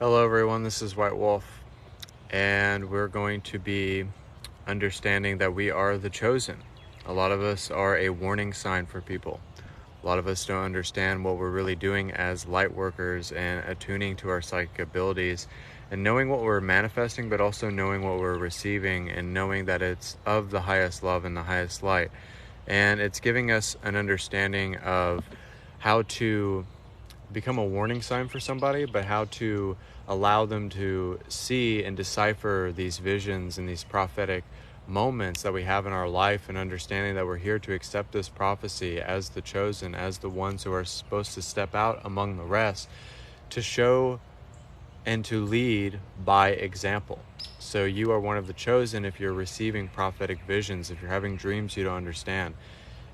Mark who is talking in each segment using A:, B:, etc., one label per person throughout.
A: Hello everyone, this is White Wolf, and we're going to be understanding that we are the chosen. A lot of us are a warning sign for people. A lot of us don't understand what we're really doing as light workers and attuning to our psychic abilities and knowing what we're manifesting, but also knowing what we're receiving and knowing that it's of the highest love and the highest light. And it's giving us an understanding of how to become a warning sign for somebody, but how to allow them to see and decipher these visions and these prophetic moments that we have in our life, and understanding that we're here to accept this prophecy as the chosen, as the ones who are supposed to step out among the rest, to show and to lead by example. So you are one of the chosen if you're receiving prophetic visions, if you're having dreams you don't understand.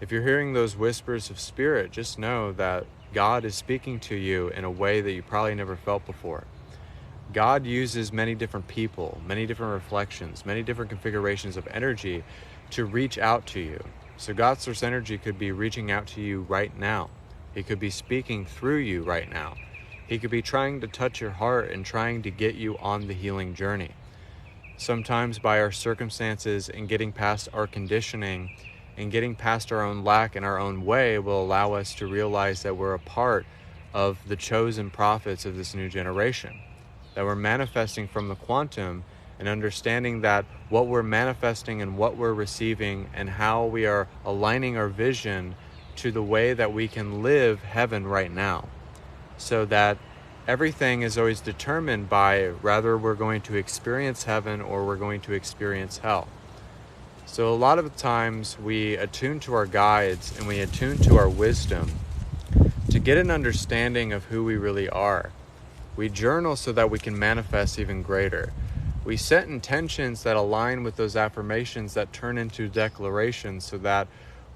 A: If you're hearing those whispers of spirit, just know that God is speaking to you in a way that you probably never felt before. God uses many different people, many different reflections, many different configurations of energy to reach out to you. So God's source energy could be reaching out to you right now. He could be speaking through you right now. He could be trying to touch your heart and trying to get you on the healing journey. Sometimes by our circumstances and getting past our conditioning and getting past our own lack and our own way will allow us to realize that we're a part of the chosen prophets of this new generation, that we're manifesting from the quantum, and understanding that what we're manifesting and what we're receiving and how we are aligning our vision to the way that we can live heaven right now. So that everything is always determined by whether we're going to experience heaven or we're going to experience hell. So a lot of the times we attune to our guides and we attune to our wisdom to get an understanding of who we really are. We journal so that we can manifest even greater. We set intentions that align with those affirmations that turn into declarations, so that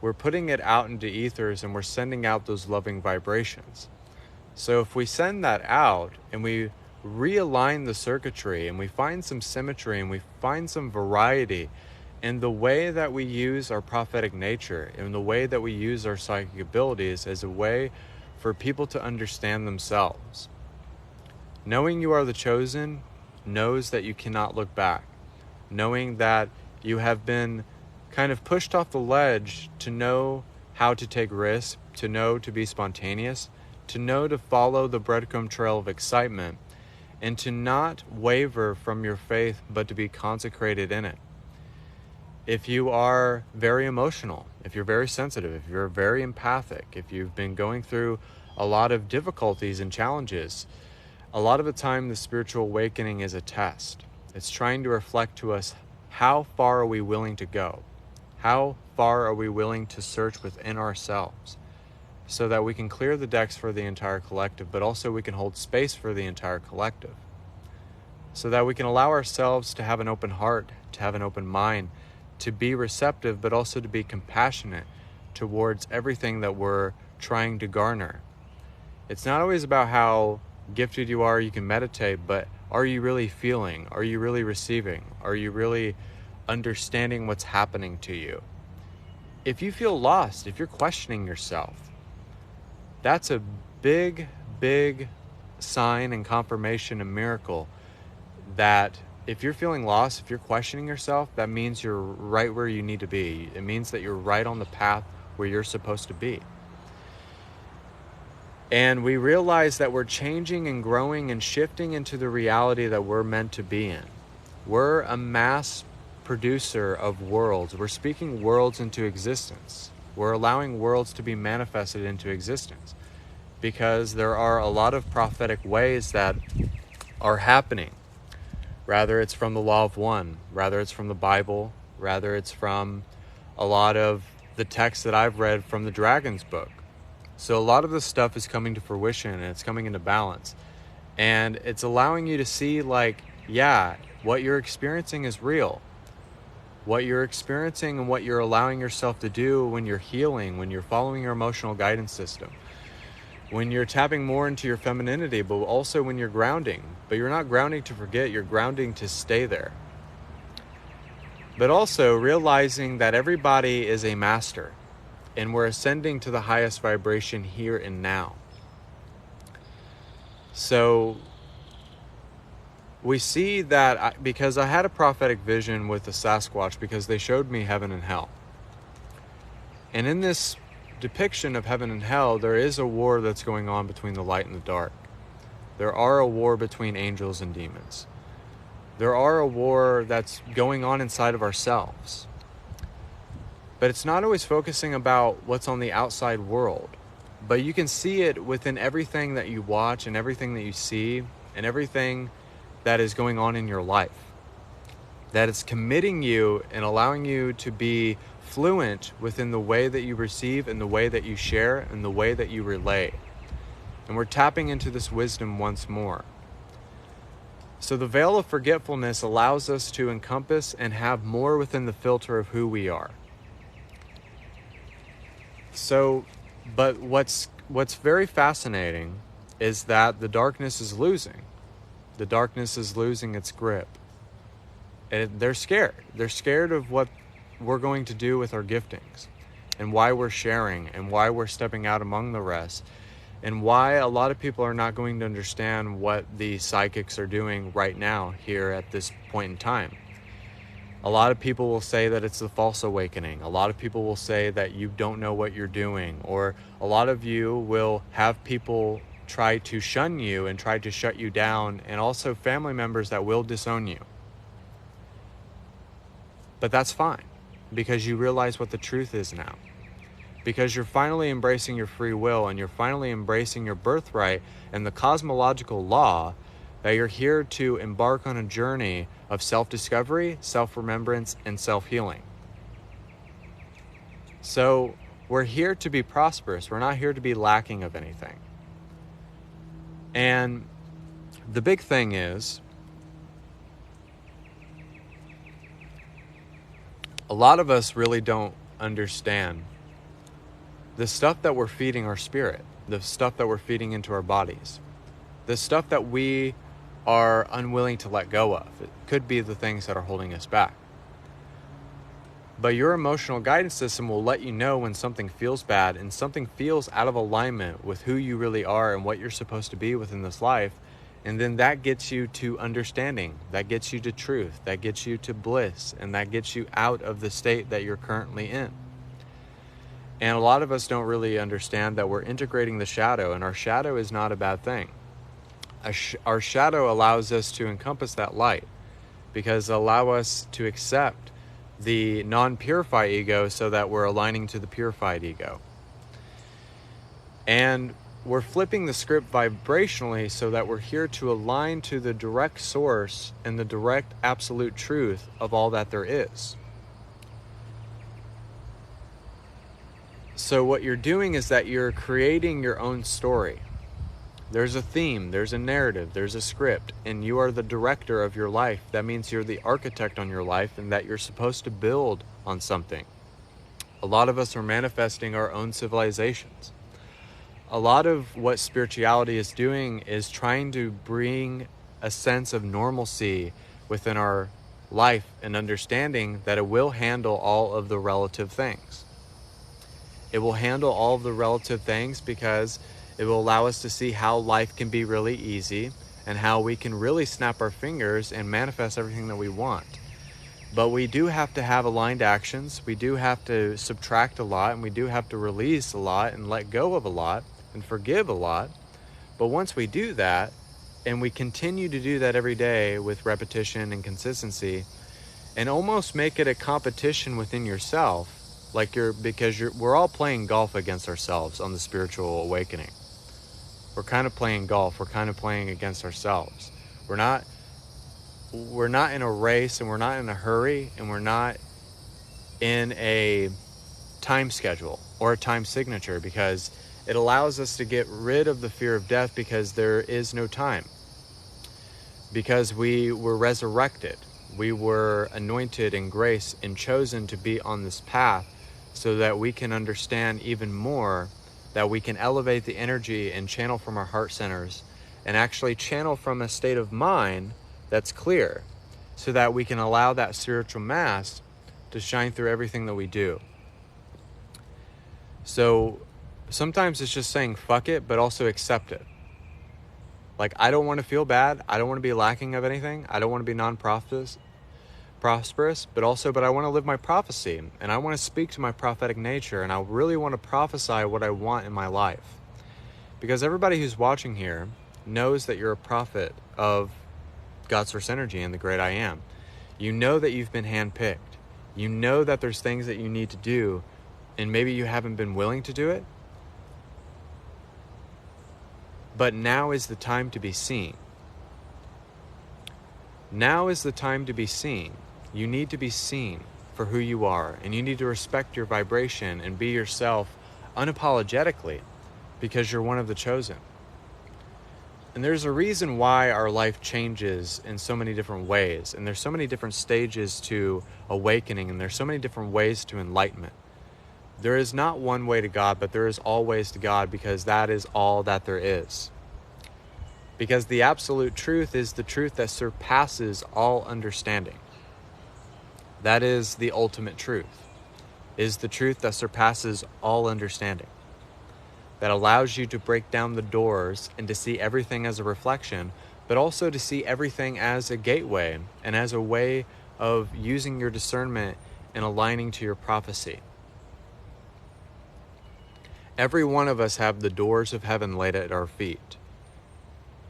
A: we're putting it out into ethers and we're sending out those loving vibrations. So if we send that out and we realign the circuitry and we find some symmetry and we find some variety in the way that we use our prophetic nature, in the way that we use our psychic abilities as a way for people to understand themselves. Knowing you are the chosen knows that you cannot look back. Knowing that you have been kind of pushed off the ledge to know how to take risks, to know to be spontaneous, to know to follow the breadcrumb trail of excitement, and to not waver from your faith, but to be consecrated in it. If you are very emotional, if you're very sensitive, if you're very empathic, if you've been going through a lot of difficulties and challenges, a lot of the time the spiritual awakening is a test. It's trying to reflect to us, how far are we willing to go? How far are we willing to search within ourselves, so that we can clear the decks for the entire collective, but also we can hold space for the entire collective, so that we can allow ourselves to have an open heart, to have an open mind, to be receptive, but also to be compassionate towards everything that we're trying to garner. It's not always about how gifted you are, you can meditate, but are you really feeling? Are you really receiving? Are you really understanding what's happening to you? If you feel lost, if you're questioning yourself, that's a big, big sign and confirmation and miracle that if you're feeling lost, if you're questioning yourself, that means you're right where you need to be. It means that you're right on the path where you're supposed to be. And we realize that we're changing and growing and shifting into the reality that we're meant to be in. We're a mass producer of worlds. We're speaking worlds into existence. We're allowing worlds to be manifested into existence, because there are a lot of prophetic ways that are happening. Rather it's from the law of one, rather it's from the Bible, rather it's from a lot of the texts that I've read from the Dragon's book. So a lot of this stuff is coming to fruition and it's coming into balance. And it's allowing you to see, like, yeah, what you're experiencing is real. What you're experiencing and what you're allowing yourself to do when you're healing, when you're following your emotional guidance system, when you're tapping more into your femininity, but also when you're grounding. But you're not grounding to forget, you're grounding to stay there. But also realizing that everybody is a master, and we're ascending to the highest vibration here and now. So we see that because I had a prophetic vision with the Sasquatch, because they showed me heaven and hell. And in this depiction of heaven and hell, there is a war that's going on between the light and the dark. There are a war between angels and demons. There are a war that's going on inside of ourselves. But it's not always focusing about what's on the outside world. But you can see it within everything that you watch and everything that you see and everything that is going on in your life. That it's committing you and allowing you to be fluent within the way that you receive and the way that you share and the way that you relay. And we're tapping into this wisdom once more. So the veil of forgetfulness allows us to encompass and have more within the filter of who we are. So, but what's very fascinating is that the darkness is losing. The darkness is losing its grip. And they're scared. They're scared of what we're going to do with our giftings and why we're sharing and why we're stepping out among the rest and why a lot of people are not going to understand what the psychics are doing right now here at this point in time. A lot of people will say that it's the false awakening. A lot of people will say that you don't know what you're doing, or a lot of you will have people try to shun you and try to shut you down, and also family members that will disown you. But that's fine, because you realize what the truth is now. Because you're finally embracing your free will, and you're finally embracing your birthright and the cosmological law that you're here to embark on a journey of self-discovery, self-remembrance, and self-healing. So we're here to be prosperous. We're not here to be lacking of anything. And the big thing is, a lot of us really don't understand the stuff that we're feeding our spirit, the stuff that we're feeding into our bodies, the stuff that we are unwilling to let go of. It could be the things that are holding us back. But your emotional guidance system will let you know when something feels bad and something feels out of alignment with who you really are and what you're supposed to be within this life. And then that gets you to understanding, that gets you to truth, that gets you to bliss, and that gets you out of the state that you're currently in. And a lot of us don't really understand that we're integrating the shadow, and our shadow is not a bad thing. Our shadow allows us to encompass that light, because it allows us to accept the non-purified ego so that we're aligning to the purified ego. And we're flipping the script vibrationally so that we're here to align to the direct source and the direct absolute truth of all that there is. So what you're doing is that you're creating your own story. There's a theme, there's a narrative, there's a script, and you are the director of your life. That means you're the architect on your life and that you're supposed to build on something. A lot of us are manifesting our own civilizations. A lot of what spirituality is doing is trying to bring a sense of normalcy within our life and understanding that it will handle all of the relative things. It will handle all of the relative things because it will allow us to see how life can be really easy and how we can really snap our fingers and manifest everything that we want. But we do have to have aligned actions. We do have to subtract a lot, and we do have to release a lot and let go of a lot and forgive a lot. But once we do that, and we continue to do that every day with repetition and consistency, and almost make it a competition within yourself, we're all playing golf against ourselves on the spiritual awakening. We're kind of playing golf. We're kind of playing against ourselves. We're not in a race, and we're not in a hurry, and we're not in a time schedule or a time signature, because it allows us to get rid of the fear of death, because there is no time. Because we were resurrected. We were anointed in grace and chosen to be on this path so that we can understand even more, that we can elevate the energy and channel from our heart centers and actually channel from a state of mind that's clear, so that we can allow that spiritual mass to shine through everything that we do. So sometimes it's just saying fuck it, but also accept it. Like, I don't want to feel bad. I don't want to be lacking of anything. I don't want to be prosperous, but I want to live my prophecy, and I want to speak to my prophetic nature, and I really want to prophesy what I want in my life. Because everybody who's watching here knows that you're a prophet of God's source energy and the great I am. You know that you've been handpicked. You know that there's things that you need to do, and maybe you haven't been willing to do it. But now is the time to be seen. Now is the time to be seen. You need to be seen for who you are, and you need to respect your vibration and be yourself unapologetically, because you're one of the chosen. And there's a reason why our life changes in so many different ways, and there's so many different stages to awakening, and there's so many different ways to enlightenment. There is not one way to God, but there is all ways to God, because that is all that there is. Because the absolute truth is the truth that surpasses all understanding. That is the ultimate truth, is the truth that surpasses all understanding. That allows you to break down the doors and to see everything as a reflection, but also to see everything as a gateway and as a way of using your discernment and aligning to your prophecy. Every one of us have the doors of heaven laid at our feet.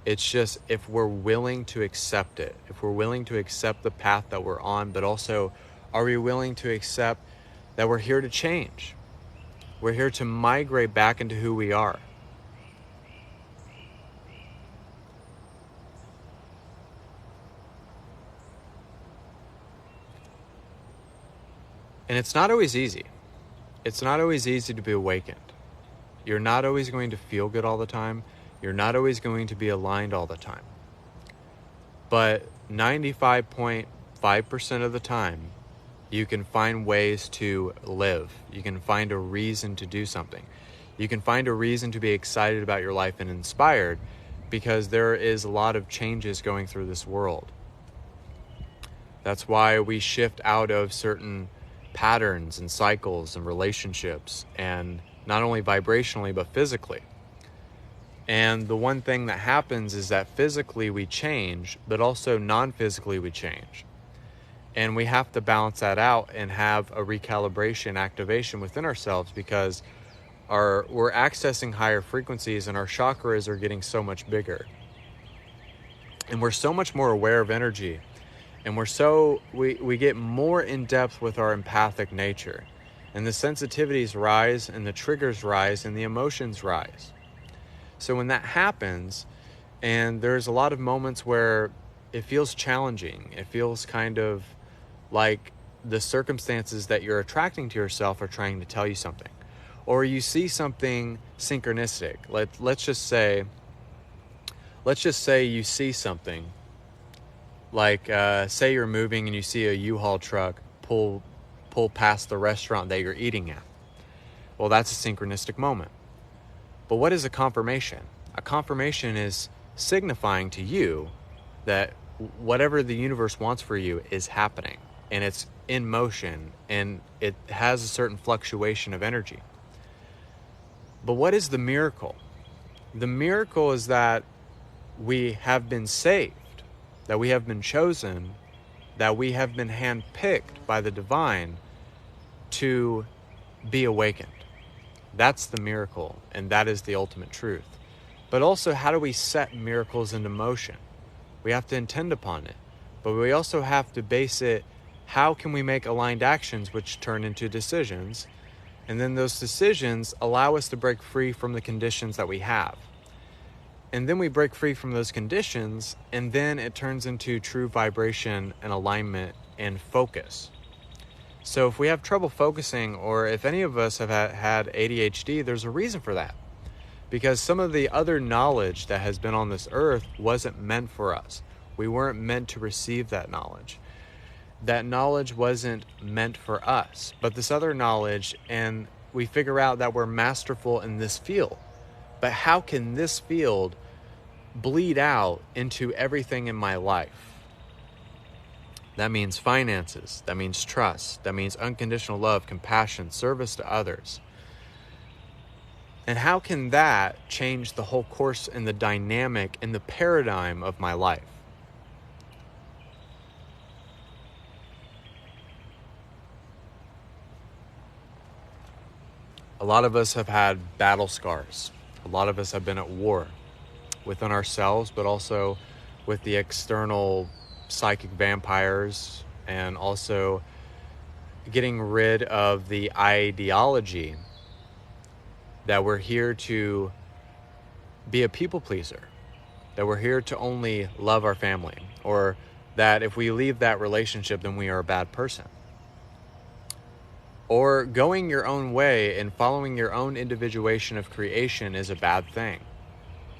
A: It's just if we're willing to accept it, if we're willing to accept the path that we're on, but also are we willing to accept that we're here to change? We're here to migrate back into who we are. And it's not always easy. It's not always easy to be awakened. You're not always going to feel good all the time. You're not always going to be aligned all the time. But 95.5% of the time, you can find ways to live. You can find a reason to do something. You can find a reason to be excited about your life and inspired, because there is a lot of changes going through this world. That's why we shift out of certain patterns and cycles and relationships, and not only vibrationally, but physically. And the one thing that happens is that physically we change, but also non-physically we change. And we have to balance that out and have a recalibration activation within ourselves, because we're accessing higher frequencies and our chakras are getting so much bigger. And we're so much more aware of energy. And we get more in depth with our empathic nature. And the sensitivities rise and the triggers rise and the emotions rise. So when that happens, and there's a lot of moments where it feels challenging, it feels kind of like the circumstances that you're attracting to yourself are trying to tell you something. Or you see something synchronistic. Let's just say you see something. Like, say you're moving and you see a U-Haul truck pull past the restaurant that you're eating at. Well, that's a synchronistic moment. But what is a confirmation? A confirmation is signifying to you that whatever the universe wants for you is happening, and it's in motion, and it has a certain fluctuation of energy. But what is the miracle? The miracle is that we have been saved, that we have been chosen, that we have been handpicked by the divine to be awakened. That's the miracle, and that is the ultimate truth. But also, how do we set miracles into motion? We have to intend upon it, but we also have to base it, how can we make aligned actions which turn into decisions? And then those decisions allow us to break free from the conditions that we have. And then we break free from those conditions, and then it turns into true vibration and alignment and focus. So if we have trouble focusing, or if any of us have had ADHD, there's a reason for that. Because some of the other knowledge that has been on this earth wasn't meant for us. We weren't meant to receive that knowledge. That knowledge wasn't meant for us. But this other knowledge, and we figure out that we're masterful in this field. But how can this field bleed out into everything in my life? That means finances, that means trust, that means unconditional love, compassion, service to others. And how can that change the whole course and the dynamic and the paradigm of my life? A lot of us have had battle scars. A lot of us have been at war within ourselves, but also with the external psychic vampires, and also getting rid of the ideology that we're here to be a people pleaser, that we're here to only love our family, or that if we leave that relationship, then we are a bad person. Or going your own way and following your own individuation of creation is a bad thing.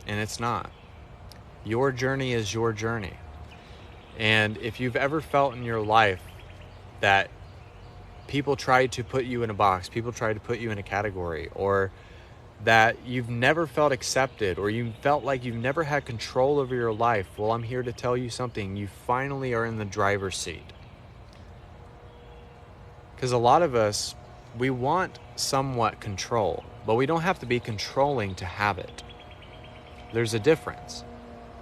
A: And it's not. Your journey is your journey. And if you've ever felt in your life that people tried to put you in a box, people tried to put you in a category, or that you've never felt accepted, or you felt like you've never had control over your life, well, I'm here to tell you something. You finally are in the driver's seat. Because a lot of us, we want somewhat control, but we don't have to be controlling to have it. There's a difference.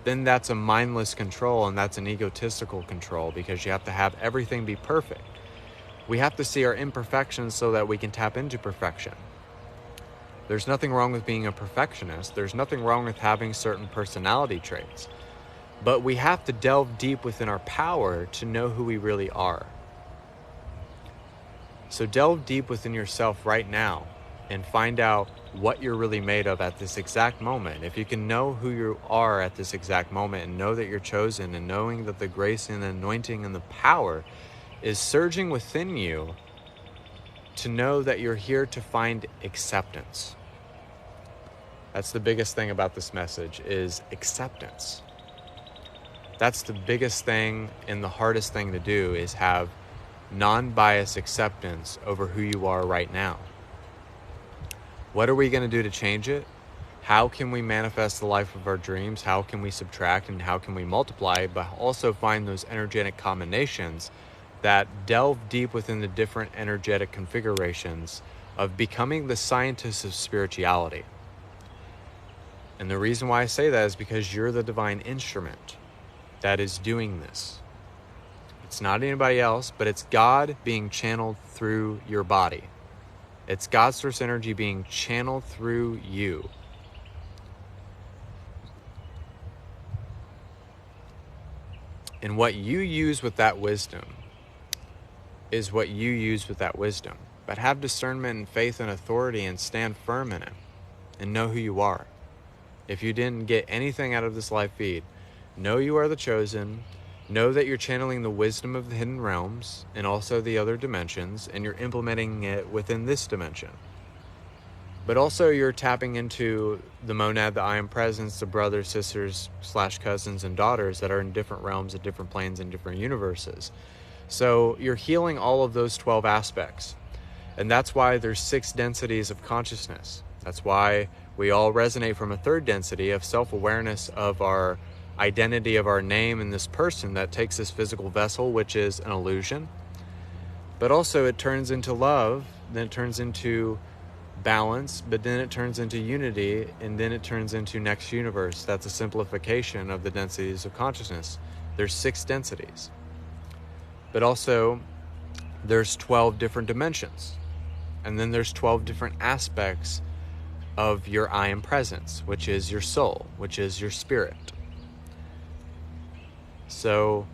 A: Then that's a mindless control, and that's an egotistical control, because you have to have everything be perfect. We have to see our imperfections so that we can tap into perfection. There's nothing wrong with being a perfectionist. There's nothing wrong with having certain personality traits. But we have to delve deep within our power to know who we really are. So delve deep within yourself right now and find out what you're really made of at this exact moment. If you can know who you are at this exact moment and know that you're chosen, and knowing that the grace and the anointing and the power is surging within you, to know that you're here to find acceptance. That's the biggest thing about this message, is acceptance. That's the biggest thing and the hardest thing to do, is have non-biased acceptance over who you are right now. What are we going to do to change it? How can we manifest the life of our dreams? How can we subtract, and how can we multiply, but also find those energetic combinations that delve deep within the different energetic configurations of becoming the scientist of spirituality? And the reason why I say that is because you're the divine instrument that is doing this. It's not anybody else, but it's God being channeled through your body. It's God's source energy being channeled through you. And what you use with that wisdom is what you use with that wisdom. But have discernment and faith and authority, and stand firm in it, and know who you are. If you didn't get anything out of this live feed, know you are the chosen. Know that you're channeling the wisdom of the hidden realms and also the other dimensions, and you're implementing it within this dimension. But also you're tapping into the monad, the I am presence, the brothers, sisters, / cousins, and daughters that are in different realms and different planes and different universes. So you're healing all of those 12 aspects. And that's why there's 6 densities of consciousness. That's why we all resonate from a 3rd density of self-awareness of our identity, of our name, and this person that takes this physical vessel, which is an illusion. But also it turns into love, then it turns into balance, but then it turns into unity, and then it turns into next universe. That's a simplification of the densities of consciousness. There's 6 densities. But also there's 12 different dimensions. And then there's 12 different aspects of your I am presence, which is your soul, which is your spirit. So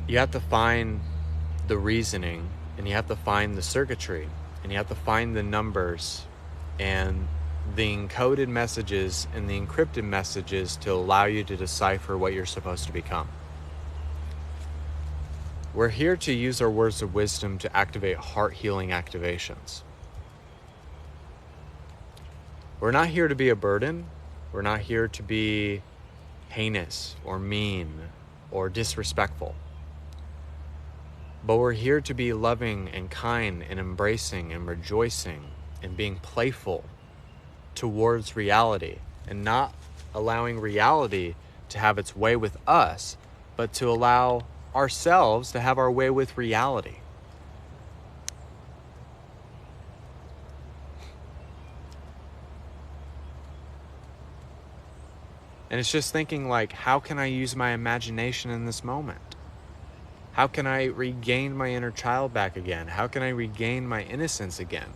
A: you have to find the reasoning, and you have to find the circuitry, and you have to find the numbers and the encoded messages and the encrypted messages to allow you to decipher what you're supposed to become. We're here to use our words of wisdom to activate heart healing activations. We're not here to be a burden. We're not here to be heinous or mean or disrespectful. But we're here to be loving and kind and embracing and rejoicing and being playful towards reality, and not allowing reality to have its way with us, but to allow ourselves to have our way with reality. And it's just thinking like, how can I use my imagination in this moment? How can I regain my inner child back again? How can I regain my innocence again?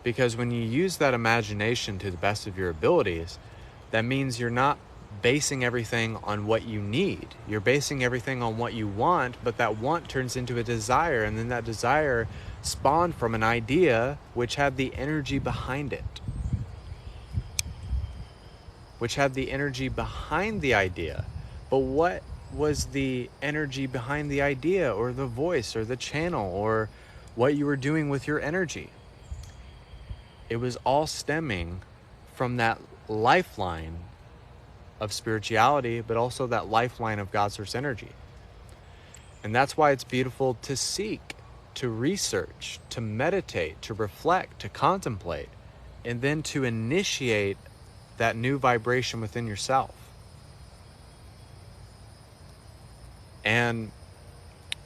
A: Because when you use that imagination to the best of your abilities, that means you're not basing everything on what you need. You're basing everything on what you want, but that want turns into a desire, and then that desire spawned from an idea which had the energy behind it. Which had the energy behind the idea. But what was the energy behind the idea, or the voice, or the channel, or what you were doing with your energy? It was all stemming from that lifeline of spirituality, but also that lifeline of God source energy. And that's why it's beautiful to seek, to research, to meditate, to reflect, to contemplate, and then to initiate that new vibration within yourself. And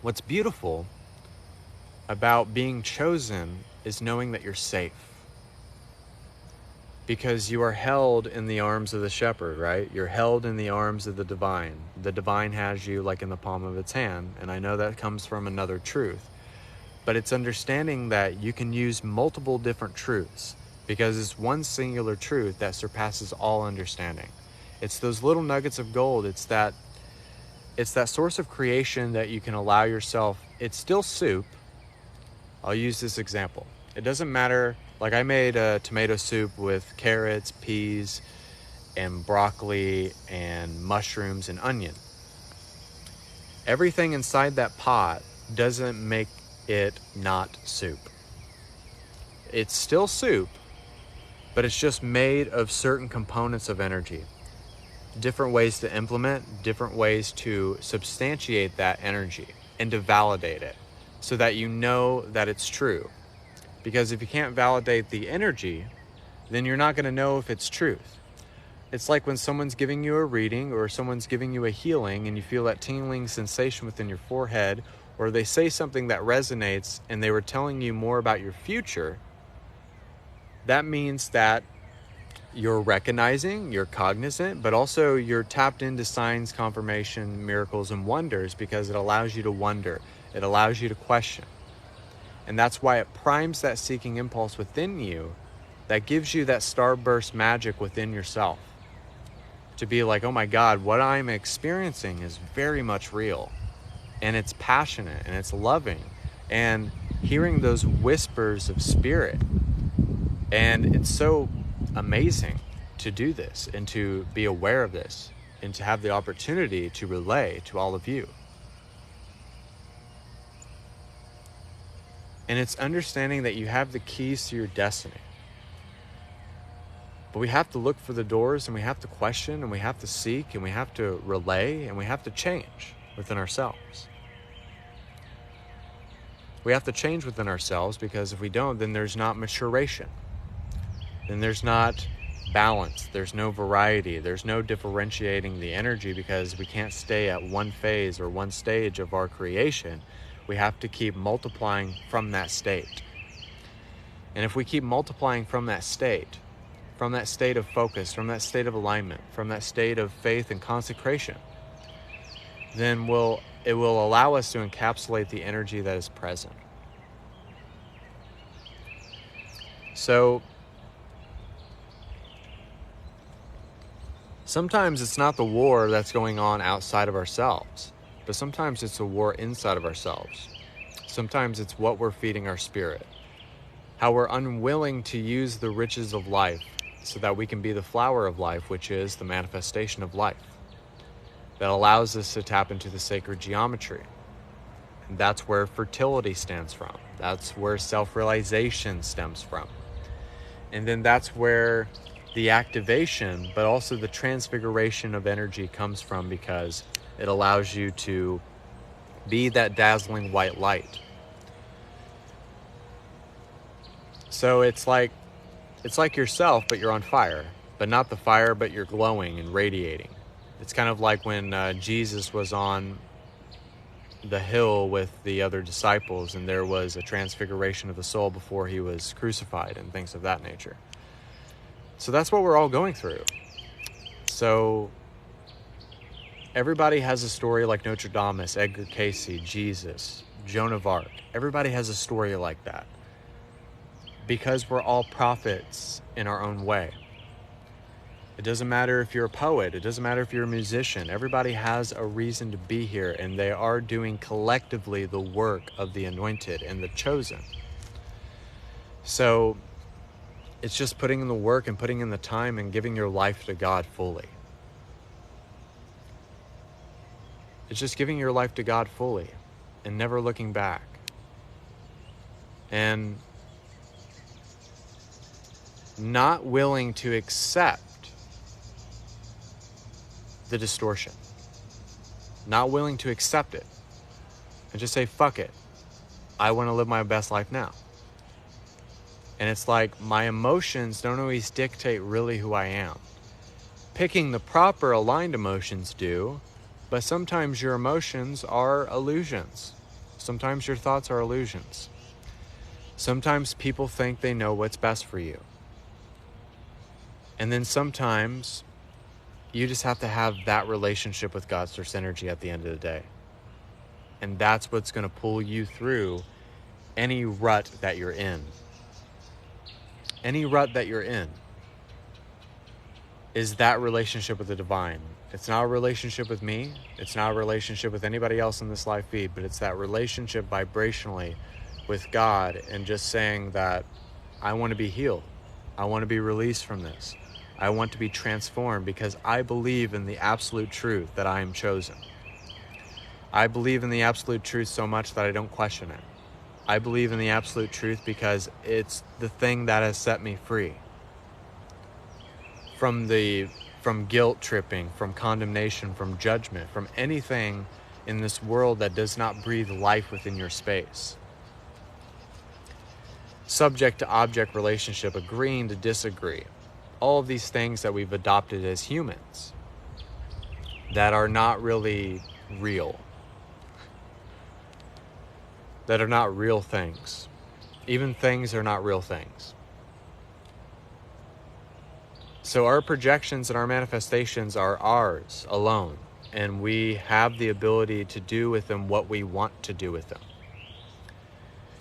A: what's beautiful about being chosen is knowing that you're safe. Because you are held in the arms of the shepherd, right? You're held in the arms of the divine. The divine has you like in the palm of its hand. And I know that comes from another truth. But it's understanding that you can use multiple different truths, because it's one singular truth that surpasses all understanding. It's those little nuggets of gold. It's that source of creation that you can allow yourself. It's still soup. I'll use this example. It doesn't matter. Like, I made a tomato soup with carrots, peas, and broccoli, and mushrooms, and onion. Everything inside that pot doesn't make it not soup. It's still soup, but it's just made of certain components of energy. Different ways to implement, different ways to substantiate that energy and to validate it so that you know that it's true. Because if you can't validate the energy, then you're not going to know if it's truth. It's like when someone's giving you a reading or someone's giving you a healing and you feel that tingling sensation within your forehead, or they say something that resonates and they were telling you more about your future. That means that you're recognizing, you're cognizant, but also you're tapped into signs, confirmation, miracles, and wonders, because it allows you to wonder. It allows you to question. And that's why it primes that seeking impulse within you that gives you that starburst magic within yourself. To be like, oh my God, what I'm experiencing is very much real. And it's passionate and it's loving. And hearing those whispers of spirit. And it's so amazing to do this and to be aware of this and to have the opportunity to relay to all of you. And it's understanding that you have the keys to your destiny. But we have to look for the doors, and we have to question, and we have to seek, and we have to relay, and we have to change within ourselves. We have to change within ourselves, because if we don't, then there's not maturation. Then there's not balance. There's no variety. There's no differentiating the energy, because we can't stay at one phase or one stage of our creation. We have to keep multiplying from that state. And if we keep multiplying from that state of focus, from that state of alignment, from that state of faith and consecration, then it will allow us to encapsulate the energy that is present. So sometimes it's not the war that's going on outside of ourselves, but sometimes it's a war inside of ourselves. Sometimes it's what we're feeding our spirit, how we're unwilling to use the riches of life so that we can be the flower of life, which is the manifestation of life that allows us to tap into the sacred geometry. And that's where fertility stems from. That's where self-realization stems from. And then that's where the activation, but also the transfiguration of energy comes from, because it allows you to be that dazzling white light. So it's like yourself, but you're on fire. But not the fire, but you're glowing and radiating. It's kind of like when Jesus was on the hill with the other disciples, and there was a transfiguration of the soul before he was crucified and things of that nature. So that's what we're all going through. So everybody has a story like Nostradamus, Edgar Cayce, Jesus, Joan of Arc. Everybody has a story like that. Because we're all prophets in our own way. It doesn't matter if you're a poet. It doesn't matter if you're a musician. Everybody has a reason to be here, and they are doing collectively the work of the anointed and the chosen. So it's just putting in the work and putting in the time and giving your life to God fully. It's just giving your life to God fully and never looking back. And not willing to accept the distortion. Not willing to accept it. And just say, fuck it. I want to live my best life now. And it's like my emotions don't always dictate really who I am. Picking the proper aligned emotions do, but sometimes your emotions are illusions. Sometimes your thoughts are illusions. Sometimes people think they know what's best for you. And then sometimes you just have to have that relationship with God's source energy at the end of the day. And that's what's going to pull you through any rut that you're in. Any rut that you're in is that relationship with the divine. It's not a relationship with me. It's not a relationship with anybody else in this live feed, but it's that relationship vibrationally with God and just saying that I want to be healed. I want to be released from this. I want to be transformed because I believe in the absolute truth that I am chosen. I believe in the absolute truth so much that I don't question it. I believe in the absolute truth because it's the thing that has set me free from guilt tripping, from condemnation, from judgment, from anything in this world that does not breathe life within your space. Subject to object relationship, agreeing to disagree. All of these things that we've adopted as humans that are not really real. That are not real things. Even things are not real things. So our projections and our manifestations are ours alone, and we have the ability to do with them what we want to do with them.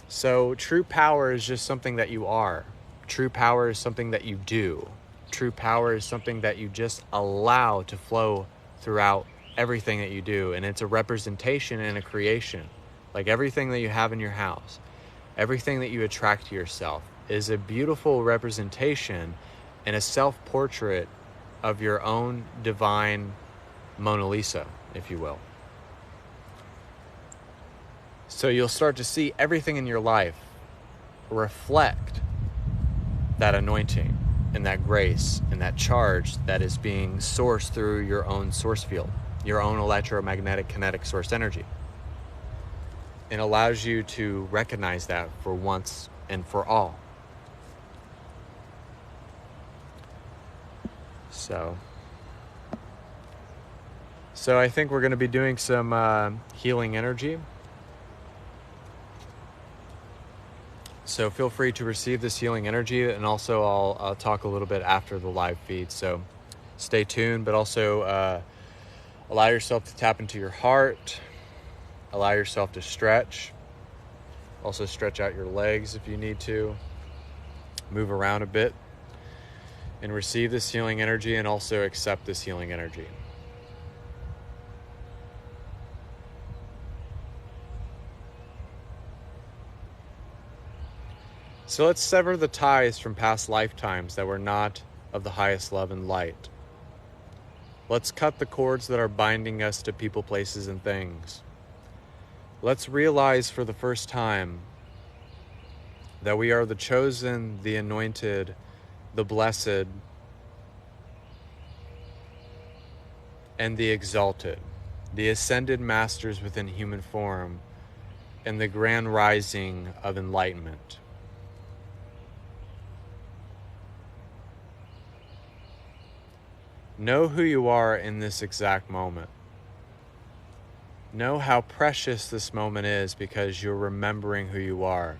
A: So true power is just something that you are. True power is something that you do. True power is something that you just allow to flow throughout everything that you do. And it's a representation and a creation. Like everything that you have in your house, everything that you attract to yourself is a beautiful representation and a self-portrait of your own divine Mona Lisa, if you will. So you'll start to see everything in your life reflect that anointing and that grace and that charge that is being sourced through your own source field, your own electromagnetic kinetic source energy. It allows you to recognize that for once and for all. So I think we're going to be doing some healing energy. So feel free to receive this healing energy, and also I'll talk a little bit after the live feed. So stay tuned, but also allow yourself to tap into your heart. Allow yourself to stretch. Also stretch out your legs if you need to. Move around a bit and receive this healing energy, and also accept this healing energy. So let's sever the ties from past lifetimes that were not of the highest love and light. Let's cut the cords that are binding us to people, places, and things. Let's realize for the first time that we are the chosen, the anointed, the blessed, and the exalted, the ascended masters within human form, and the grand rising of enlightenment. Know who you are in this exact moment. Know how precious this moment is because you're remembering who you are.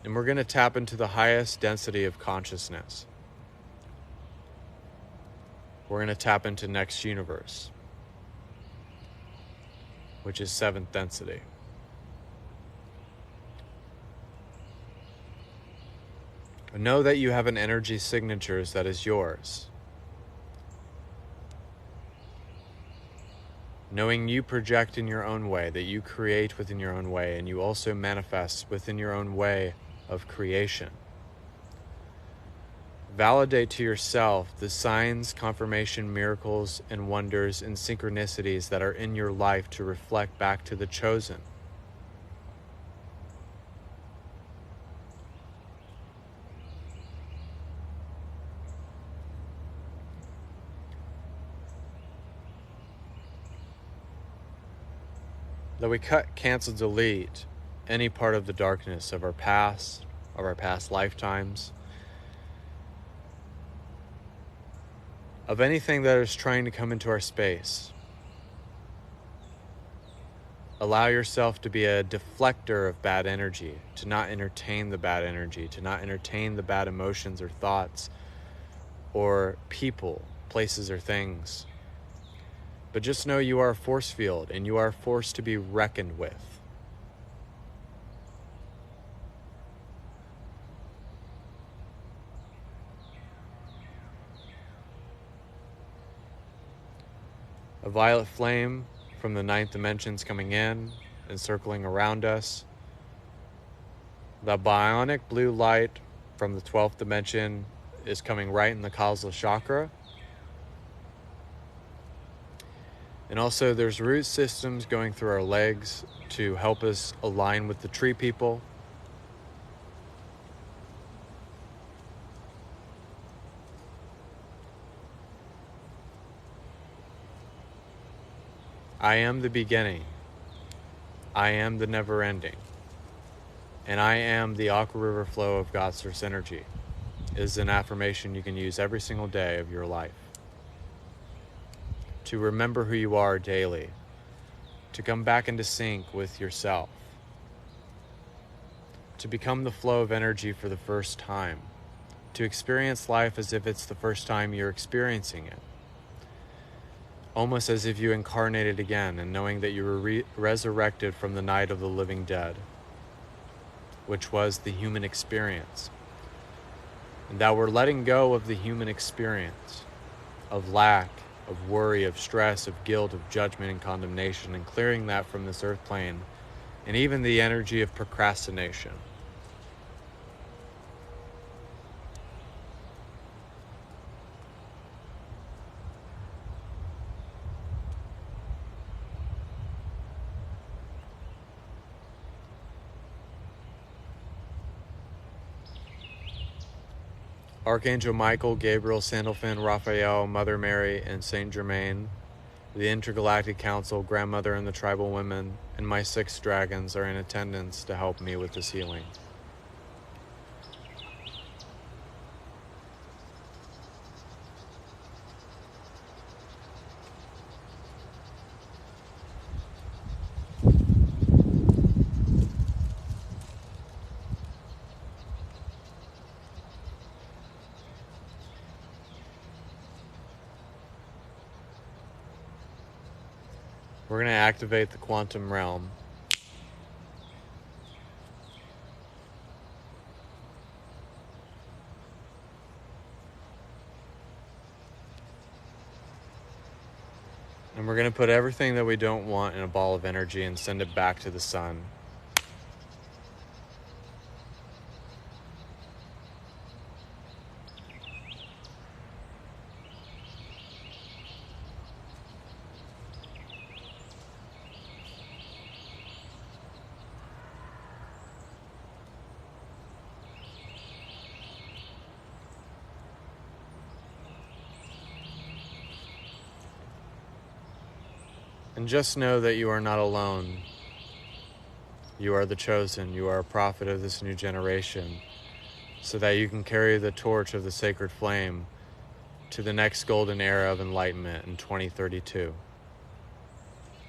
A: And we're going to tap into the highest density of consciousness. We're going to tap into next universe, which is 7th density. Know that you have an energy signatures that is yours. Knowing you project in your own way, that you create within your own way, and you also manifest within your own way of creation. Validate to yourself the signs, confirmation, miracles, and wonders and synchronicities that are in your life to reflect back to the chosen. That we cut, cancel, delete any part of the darkness of our past lifetimes, of anything that is trying to come into our space. Allow yourself to be a deflector of bad energy, to not entertain the bad energy, to not entertain the bad emotions or thoughts or people, places, or things. But just know you are a force field, and you are a force to be reckoned with. A violet flame from the 9th dimensions coming in and circling around us. The bionic blue light from the 12th dimension is coming right in the causal chakra. And also there's root systems going through our legs to help us align with the tree people. I am the beginning. I am the never ending. And I am the aqua river flow of God's source energy. It is an affirmation you can use every single day of your life. To remember who you are daily, to come back into sync with yourself, to become the flow of energy for the first time, to experience life as if it's the first time you're experiencing it, almost as if you incarnated again, and knowing that you were resurrected from the night of the living dead, which was the human experience, and that we're letting go of the human experience of lack, of worry, of stress, of guilt, of judgment and condemnation, and clearing that from this earth plane, and even the energy of procrastination. Archangel Michael, Gabriel, Sandalphon, Raphael, Mother Mary, and Saint Germain, the Intergalactic Council, Grandmother and the Tribal Women, and my 6 dragons are in attendance to help me with this healing. We're going to activate the quantum realm. And we're going to put everything that we don't want in a ball of energy and send it back to the sun. And just know that you are not alone. You are the chosen. You are a prophet of this new generation, so that you can carry the torch of the sacred flame to the next golden era of enlightenment in 2032.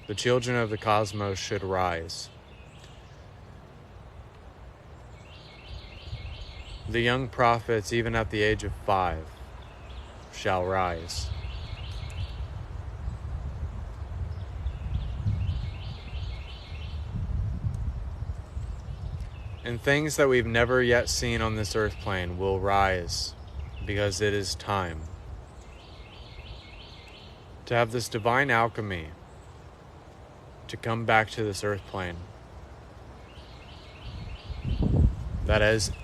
A: The children of the cosmos should rise. The young prophets, even at the age of 5, shall rise. And things that we've never yet seen on this earth plane will rise because it is time to have this divine alchemy to come back to this earth plane.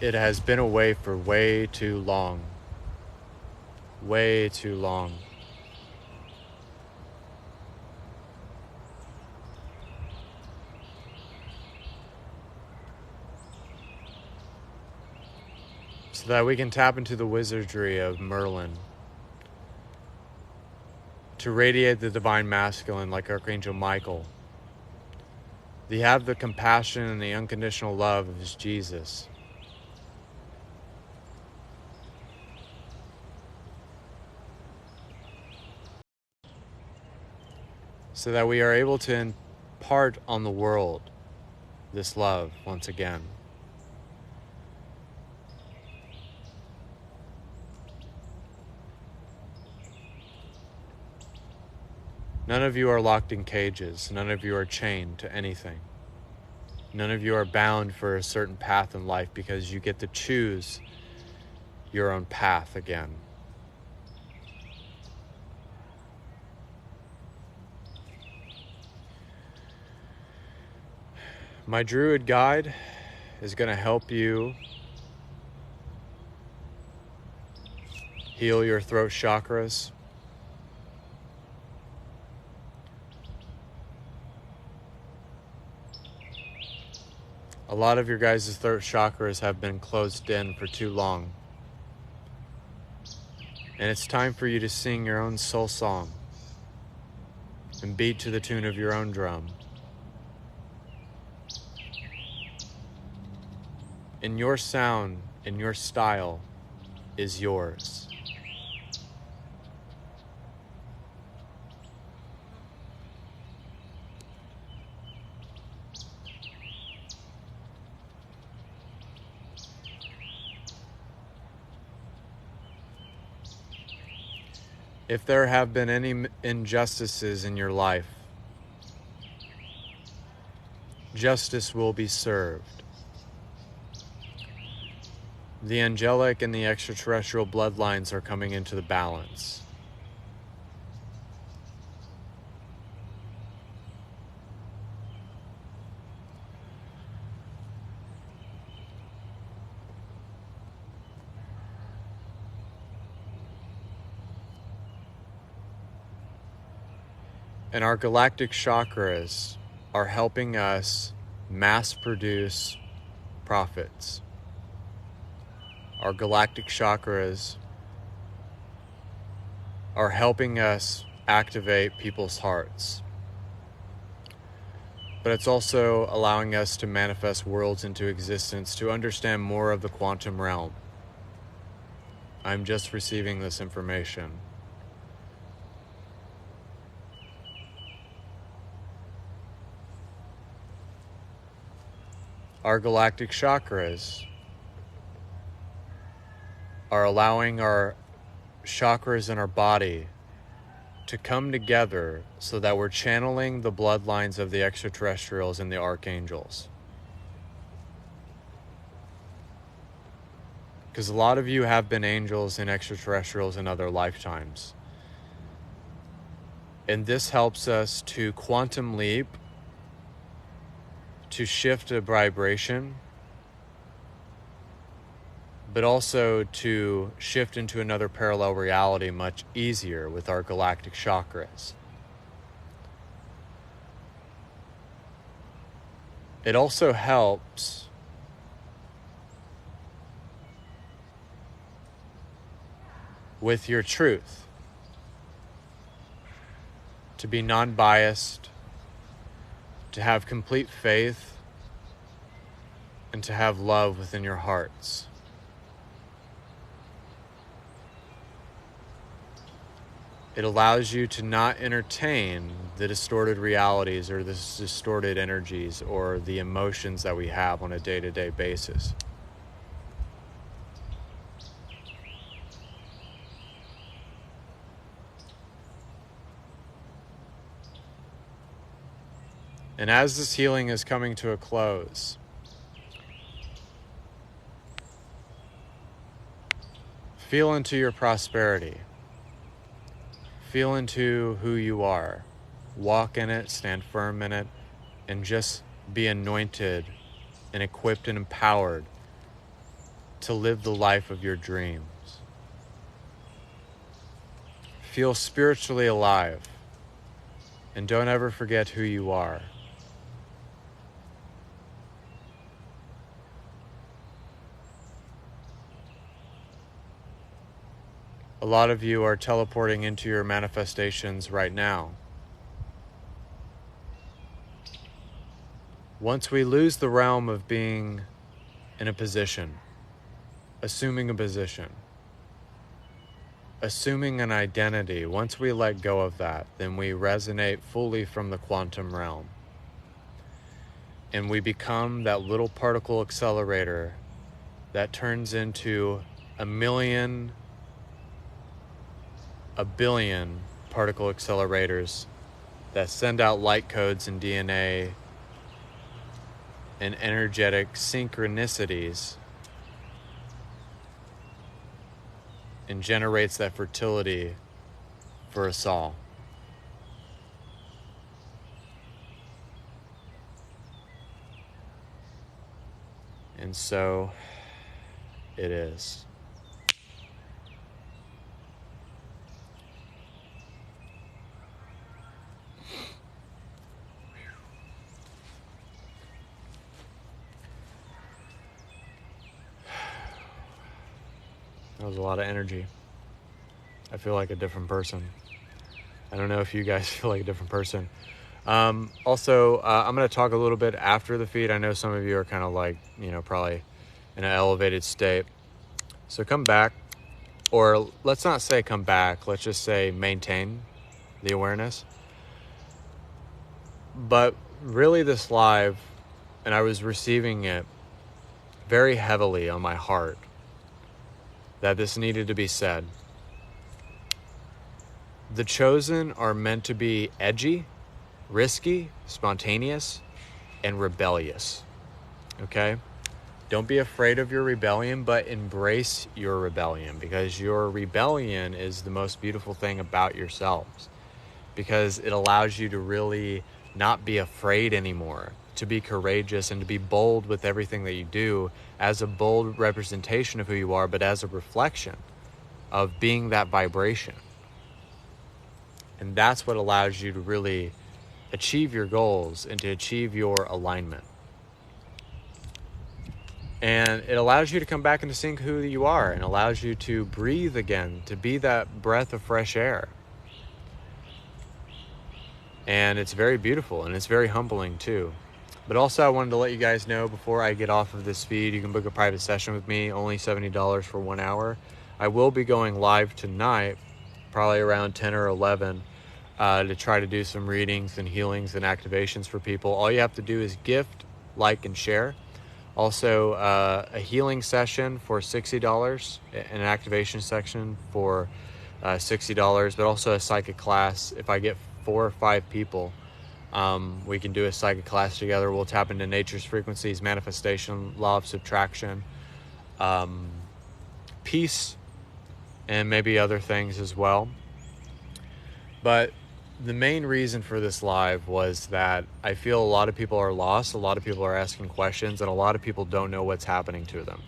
A: It has been away for way too long. Way too long. So that we can tap into the wizardry of Merlin to radiate the divine masculine like Archangel Michael. They have the compassion and the unconditional love of his Jesus. So that we are able to impart on the world this love once again. None of you are locked in cages. None of you are chained to anything. None of you are bound for a certain path in life because you get to choose your own path again. My druid guide is going to help you heal your throat chakras. A lot of your guys' throat chakras have been closed in for too long. And it's time for you to sing your own soul song and beat to the tune of your own drum. And your sound and your style is yours. If there have been any injustices in your life, justice will be served. The angelic and the extraterrestrial bloodlines are coming into the balance. And our galactic chakras are helping us mass produce prophets. Our galactic chakras are helping us activate people's hearts. But it's also allowing us to manifest worlds into existence to understand more of the quantum realm. I'm just receiving this information. Our galactic chakras are allowing our chakras in our body to come together so that we're channeling the bloodlines of the extraterrestrials and the archangels. Because a lot of you have been angels and extraterrestrials in other lifetimes. And this helps us to quantum leap, to shift a vibration, but also to shift into another parallel reality much easier with our galactic chakras. It also helps with your truth, to be non-biased, to have complete faith, and to have love within your hearts. It allows you to not entertain the distorted realities or the distorted energies or the emotions that we have on a day-to-day basis. And as this healing is coming to a close, feel into your prosperity. Feel into who you are. Walk in it, stand firm in it, and just be anointed and equipped and empowered to live the life of your dreams. Feel spiritually alive, and don't ever forget who you are. A lot of you are teleporting into your manifestations right now. Once we lose the realm of being in a position, assuming a position, assuming an identity, once we let go of that, then we resonate fully from the quantum realm. And we become that little particle accelerator that turns into a billion particle accelerators that send out light codes and DNA and energetic synchronicities and generates that fertility for us all. And so it is. That was a lot of energy. I feel like a different person. I don't know if you guys feel like a different person. Also, I'm going to talk a little bit after the feed. I know some of you are kind of like, probably in an elevated state. So come back, or let's not say come back. Let's just say maintain the awareness. But really this live, and I was receiving it very heavily on my heart, that this needed to be said. The chosen are meant to be edgy, risky, spontaneous, and rebellious. Okay? Don't be afraid of your rebellion, but embrace your rebellion, because your rebellion is the most beautiful thing about yourselves, because it allows you to really not be afraid anymore, to be courageous and to be bold with everything that you do, as a bold representation of who you are, but as a reflection of being that vibration. And that's what allows you to really achieve your goals and to achieve your alignment. And it allows you to come back into sync who you are, and allows you to breathe again, to be that breath of fresh air. And it's very beautiful, and it's very humbling too. But also, I wanted to let you guys know before I get off of this feed, you can book a private session with me, only $70 for 1 hour. I will be going live tonight, probably around 10 or 11, to try to do some readings and healings and activations for people. All you have to do is gift, like, and share. Also, a healing session for $60, an activation section for $60, but also a psychic class. If I get 4 or 5 people, we can do a psychic class together. We'll tap into nature's frequencies, manifestation, law of subtraction, peace, and maybe other things as well. But the main reason for this live was that I feel a lot of people are lost, a lot of people are asking questions, and a lot of people don't know what's happening to them.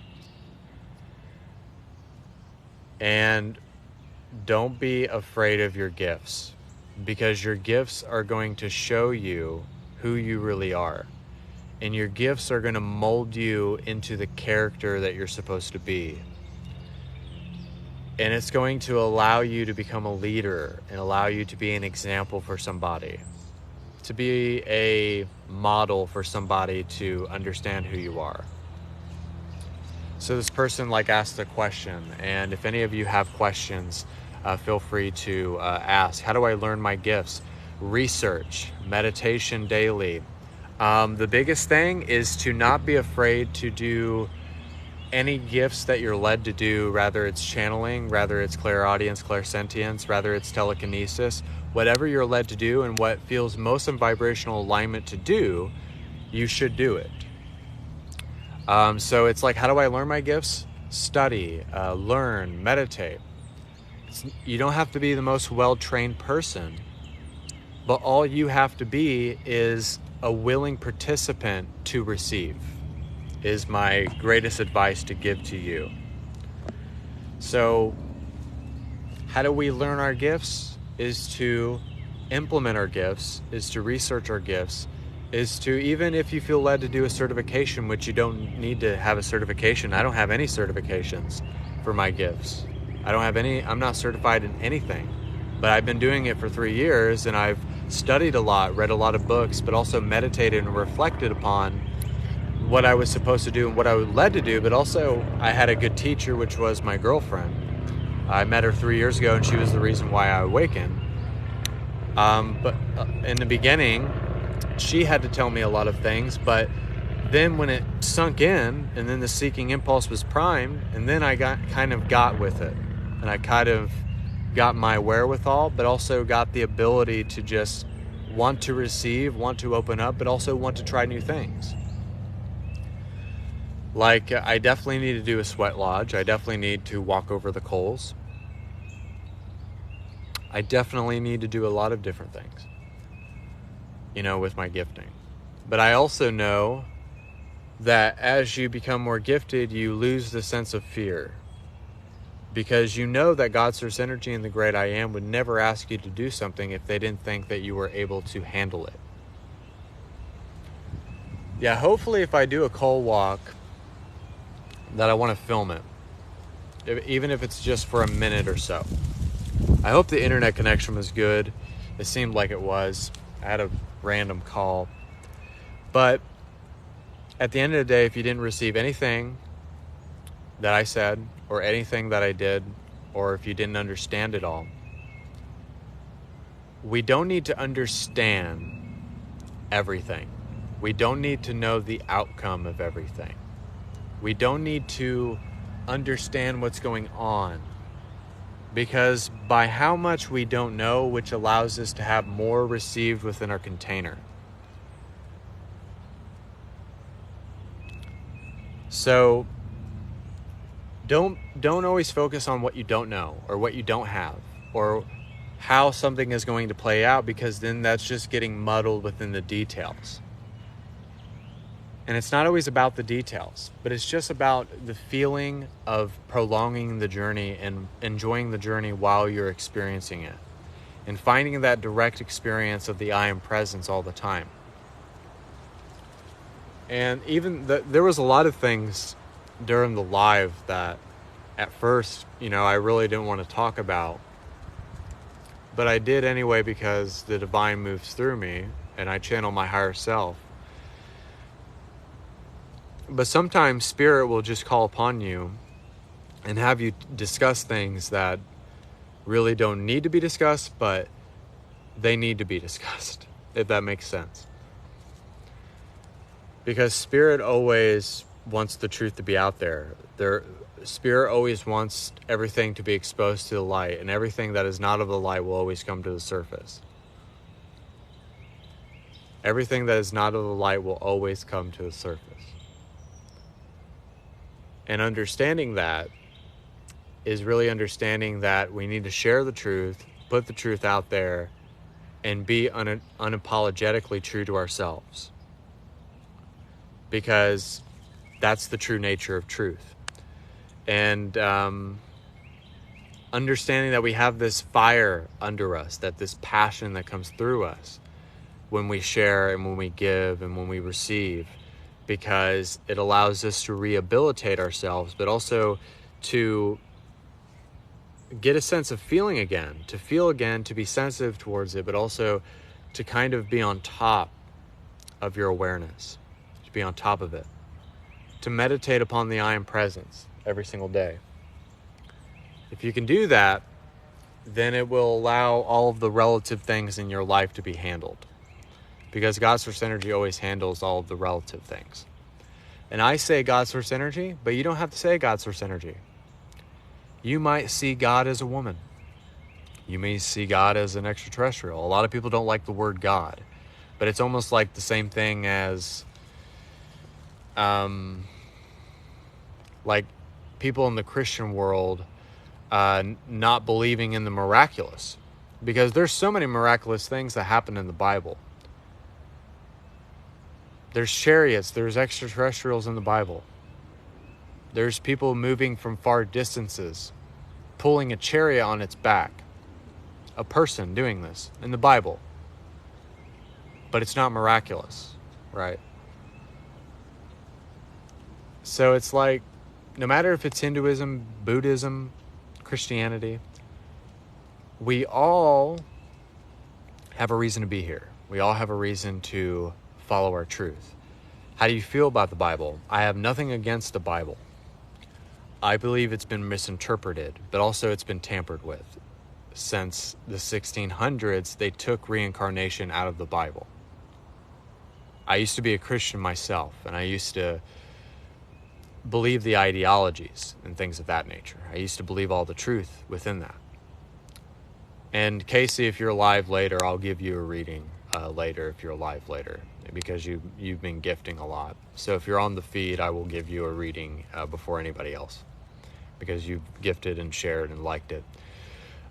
A: And don't be afraid of your gifts, because your gifts are going to show you who you really are. And your gifts are going to mold you into the character that you're supposed to be. And it's going to allow you to become a leader and allow you to be an example for somebody, to be a model for somebody to understand who you are. So this person asked a question, and if any of you have questions, feel free to ask. How do I learn my gifts? Research, meditation daily. The biggest thing is to not be afraid to do any gifts that you're led to do, rather it's channeling, rather it's clairaudience, clairsentience, rather it's telekinesis. whatever you're led to do and what feels most in vibrational alignment to do, you should do it. So it's like, how do I learn my gifts? Study, learn, meditate. You don't have to be the most well-trained person, but all you have to be is a willing participant to receive, is my greatest advice to give to you. So how do we learn our gifts? Is to implement our gifts, is to research our gifts, is to, even if you feel led to do a certification, which you don't need to have a certification. I don't have any certifications for my gifts. I'm not certified in anything, but I've been doing it for 3 years, and I've studied a lot, read a lot of books, but also meditated and reflected upon what I was supposed to do and what I was led to do. But also I had a good teacher, which was my girlfriend. I met her 3 years ago, and she was the reason why I awakened. But in the beginning, she had to tell me a lot of things, but then when it sunk in, and then the seeking impulse was primed, and then I got with it, and I kind of got my wherewithal, but also got the ability to just want to receive, want to open up, but also want to try new things. Like, I definitely need to do a sweat lodge. I definitely need to walk over the coals. I definitely need to do a lot of different things, with my gifting. But I also know that as you become more gifted, you lose the sense of fear, because you know that God's source energy and the great I am would never ask you to do something if they didn't think that you were able to handle it. Yeah, hopefully if I do a coal walk, that I want to film it, even if it's just for a minute or so. I hope the internet connection was good. It seemed like it was. I had a random call. But at the end of the day, if you didn't receive anything that I said, or anything that I did, or if you didn't understand it all, we don't need to understand everything. We don't need to know the outcome of everything. We don't need to understand what's going on, because by how much we don't know, which allows us to have more received within our container. So don't always focus on what you don't know, or what you don't have, or how something is going to play out, because then that's just getting muddled within the details. And it's not always about the details, but it's just about the feeling of prolonging the journey and enjoying the journey while you're experiencing it, and finding that direct experience of the I am presence all the time. And even there was a lot of things during the live that at first, I really didn't want to talk about, but I did anyway, because the divine moves through me and I channel my higher self. But sometimes spirit will just call upon you and have you discuss things that really don't need to be discussed, but they need to be discussed, if that makes sense. Because spirit always wants the truth to be out there. Spirit always wants everything to be exposed to the light, and everything that is not of the light will always come to the surface. Everything that is not of the light will always come to the surface. And understanding that is really understanding that we need to share the truth, put the truth out there, and be unapologetically true to ourselves. Because that's the true nature of truth. And understanding that we have this fire under us, that this passion that comes through us when we share and when we give and when we receive, because it allows us to rehabilitate ourselves, but also to get a sense of feeling again, to feel again, to be sensitive towards it, but also to kind of be on top of your awareness, to be on top of it, to meditate upon the I am presence every single day. If you can do that, then it will allow all of the relative things in your life to be handled. Because God's source energy always handles all of the relative things. And I say God's source energy, but you don't have to say God's source energy. You might see God as a woman, You may see God as an extraterrestrial. A lot of people don't like the word God, but it's almost like the same thing as like people in the Christian world not believing in the miraculous, because there's so many miraculous things that happen in the Bible. There's chariots, there's extraterrestrials in the Bible. There's people moving from far distances, pulling a chariot on its back. A person doing this in the Bible. But it's not miraculous, right? So it's like, no matter if it's Hinduism, Buddhism, Christianity, we all have a reason to be here. We all have a reason to follow our truth. How do you feel about the Bible? I have nothing against the Bible. I believe it's been misinterpreted, but also it's been tampered with. Since the 1600s, they took reincarnation out of the Bible. I used to be a Christian myself, and I used to believe the ideologies and things of that nature. I used to believe all the truth within that. And Casey, if you're live later, I'll give you a reading later if you're live later, because you've been gifting a lot. So if you're on the feed, I will give you a reading before anybody else, because you've gifted and shared and liked it.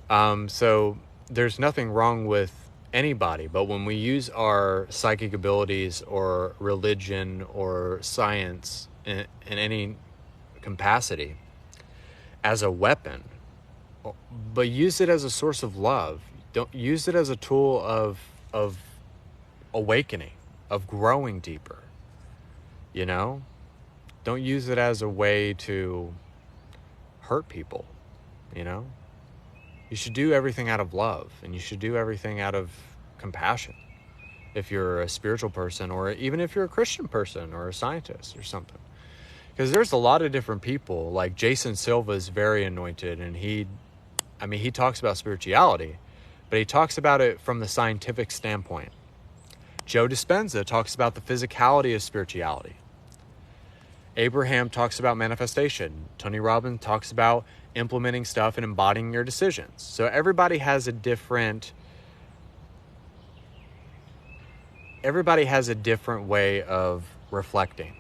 A: So there's nothing wrong with anybody, but when we use our psychic abilities or religion or science in any capacity as a weapon, but use it as a source of love. Don't use it as a tool of awakening, of growing deeper, Don't use it as a way to hurt people, You should do everything out of love, and you should do everything out of compassion if you're a spiritual person, or even if you're a Christian person or a scientist or something. Because there's a lot of different people. Like Jason Silva is very anointed, and he talks about spirituality, but he talks about it from the scientific standpoint. Joe Dispenza talks about the physicality of spirituality. Abraham talks about manifestation. Tony Robbins talks about implementing stuff and embodying your decisions. So everybody has a different way of reflecting.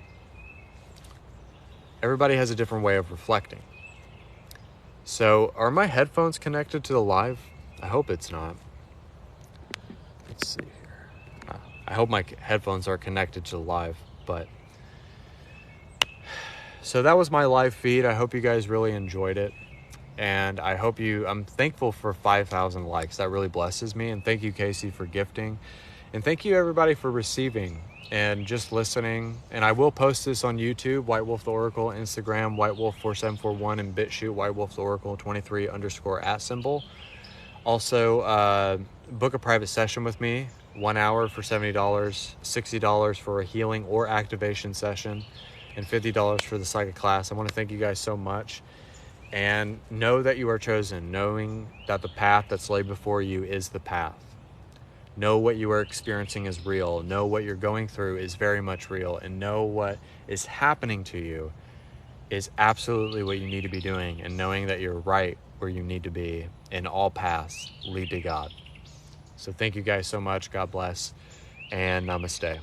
A: Everybody has a different way of reflecting. So are my headphones connected to the live? I hope it's not. Let's see here. I hope my headphones are connected to the live, but so that was my live feed. I hope you guys really enjoyed it. And I'm thankful for 5,000 likes. That really blesses me. And thank you, Casey, for gifting. And thank you, everybody, for receiving and just listening. And I will post this on YouTube, White Wolf the Oracle, Instagram, whitewolf4741, and BitChute, whitewolf the Oracle 23_@. Also, book a private session with me, 1 hour for $70, $60 for a healing or activation session, and $50 for the psychic class. I want to thank you guys so much. And know that you are chosen, knowing that the path that's laid before you is the path. Know what you are experiencing is real. Know what you're going through is very much real. And know what is happening to you is absolutely what you need to be doing. And knowing that you're right where you need to be, and all paths lead to God. So thank you guys so much. God bless, and namaste.